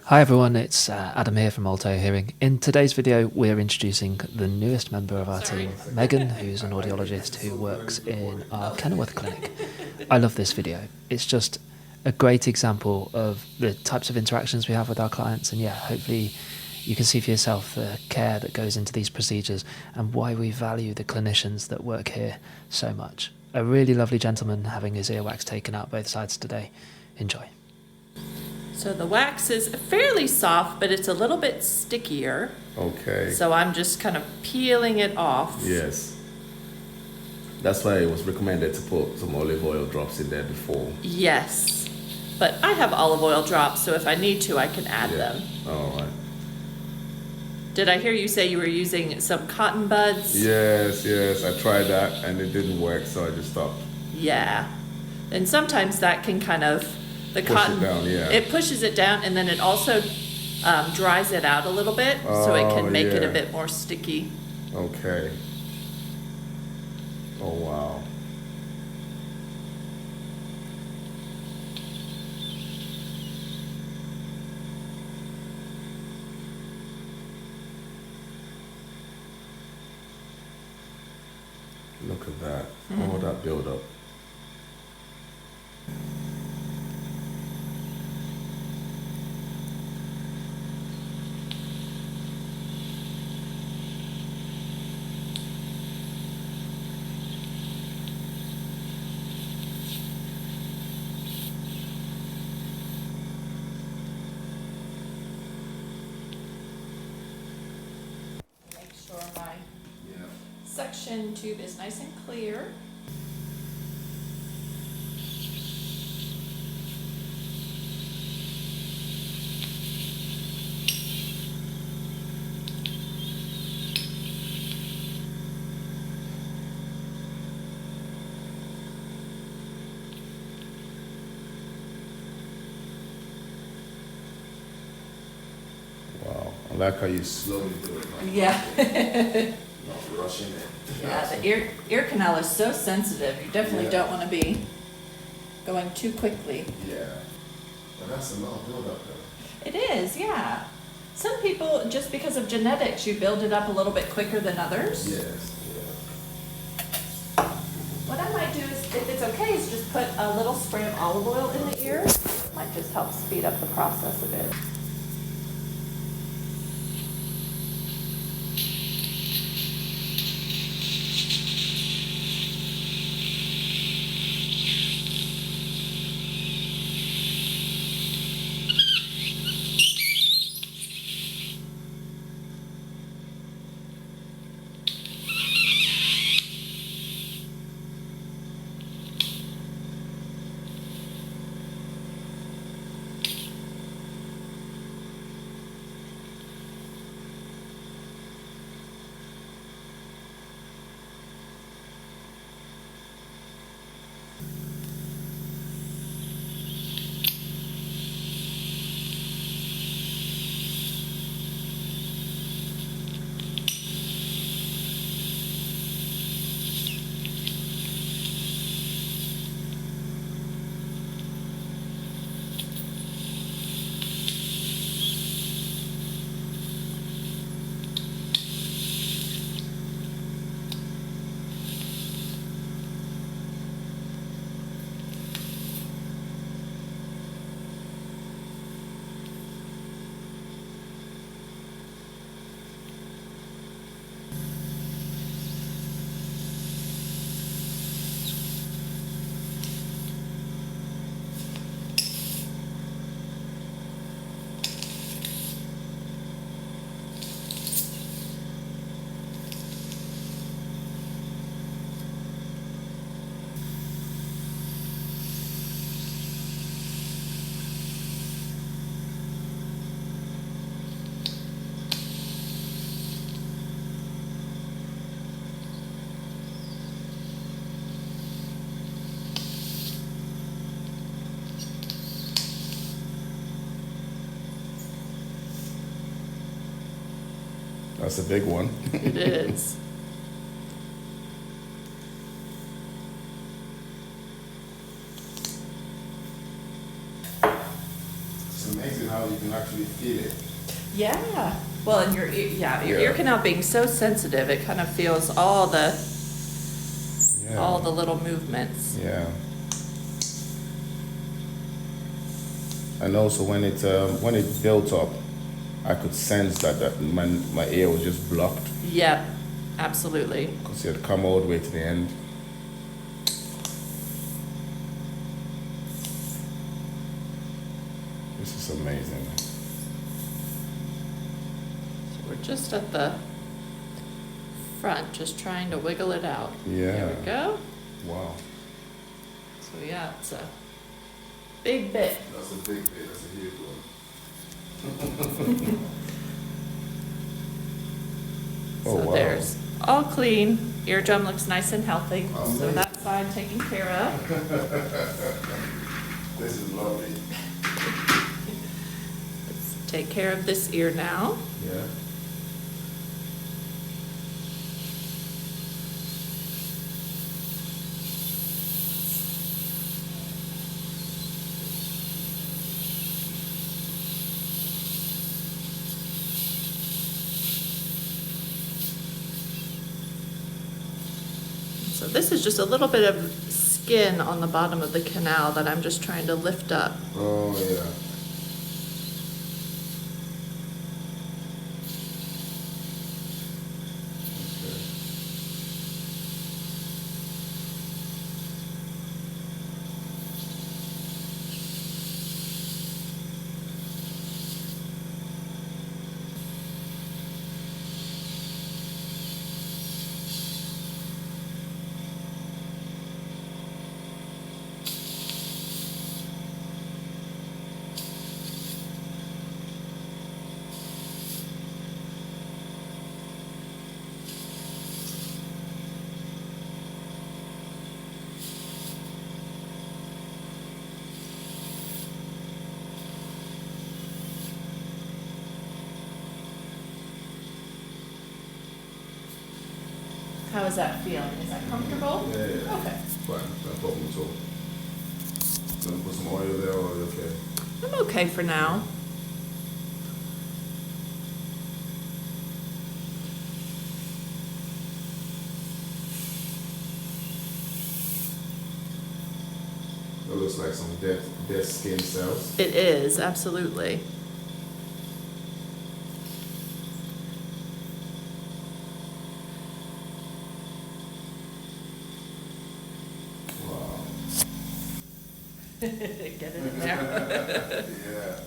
Hi everyone, it's Adam here from Alto Hearing. In today's video, we're introducing the newest member of our team, Megan, who's an audiologist who works in our Kenilworth clinic. I love this video. It's just a great example of the types of interactions we have with our clients, and yeah, hopefully you can see for yourself the care that goes into these procedures and why we value the clinicians that work here so much. A really lovely gentleman having his earwax taken out both sides today. Enjoy. So the wax is fairly soft, but it's a little bit stickier. Okay. So I'm just kind of peeling it off. Yes. That's why it was recommended to put some olive oil drops in there before. Yes. But I have olive oil drops, so if I need to, I can add them. All right. Did I hear you say you were using some cotton buds? Yes. I tried that and it didn't work, so I just stopped. Yeah. And sometimes that can kind of, the cotton, it down, yeah. It pushes it down, and then it also dries it out a little bit, so it can make it a bit more sticky. Okay. Oh, wow. Look at that. All that build up. Make sure my suction tube is nice and clear. Wow. I like how you slowly do it. Yeah. Not rushing it. Yeah, the ear canal is so sensitive. You definitely don't want to be going too quickly. Yeah. But that's a lot of build up though. It is, yeah. Some people, just because of genetics, you build it up a little bit quicker than others. Yes. What I might do is, if it's okay, is just put a little spray of olive oil in the ear. Might just help speed up the process a bit. That's a big one. It is. It's amazing how you can actually feel it. Yeah. Well, and your ear, your Yeah. ear canal being so sensitive, it kind of feels all the little movements. Yeah. And also when it built up, I could sense that my ear was just blocked Yep, absolutely. because it had come all the way to the end. This is amazing. So we're just at the front, just trying to wiggle it out. Yeah. There we go. Wow. So yeah, it's a big bit. That's a big bit. That's a huge one. So Oh, wow. there's all clean. Eardrum looks nice and healthy. So Amazing. that side taken care of. This is lovely. Let's take care of this ear now. Yeah. So this is just a little bit of skin on the bottom of the canal that I'm just trying to lift up. Oh, yeah. Okay. How is that feeling? Is that comfortable? Yeah, yeah. Okay. Fine, no problem at all. Gonna put some oil there, or are you okay? I'm okay for now. That looks like some dead skin cells. It is, absolutely. Wow. Get it in there. Yeah.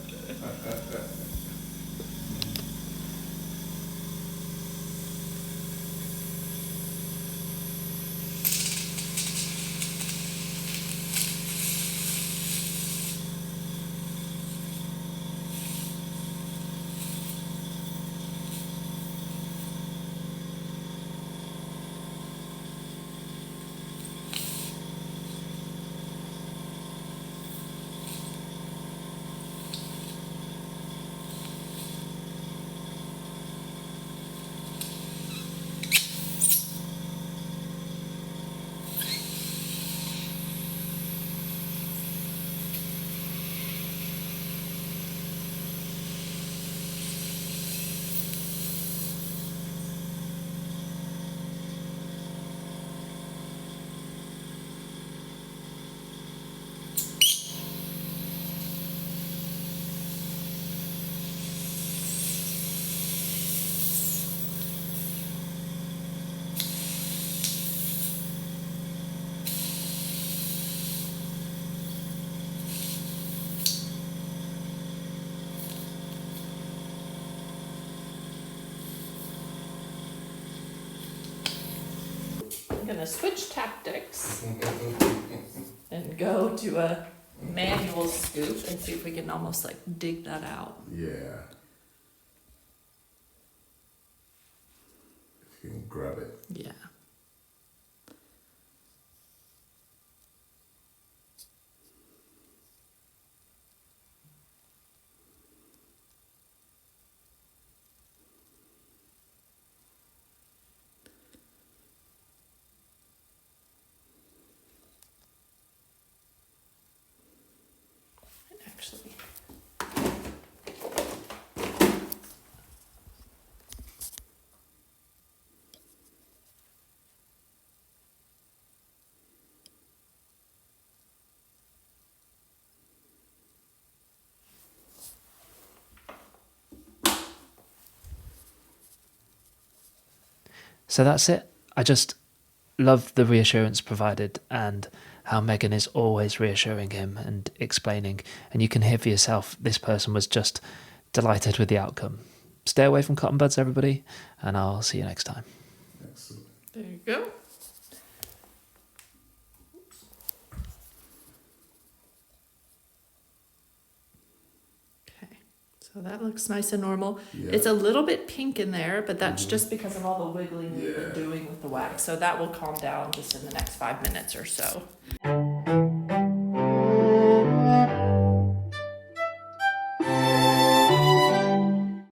I'm gonna switch tactics and go to a manual scoop and see if we can almost like dig that out. Yeah. If you can grab it. Yeah. Actually, So that's it. I just love the reassurance provided and how Megan is always reassuring him and explaining. And you can hear for yourself, this person was just delighted with the outcome. Stay away from cotton buds, everybody, and I'll see you next time. Excellent. There you go. Okay, so that looks nice and normal. Yeah. It's a little bit pink in there, but that's just because of all the wiggling we've been doing with the wax. So that will calm down just in the next 5 minutes or so.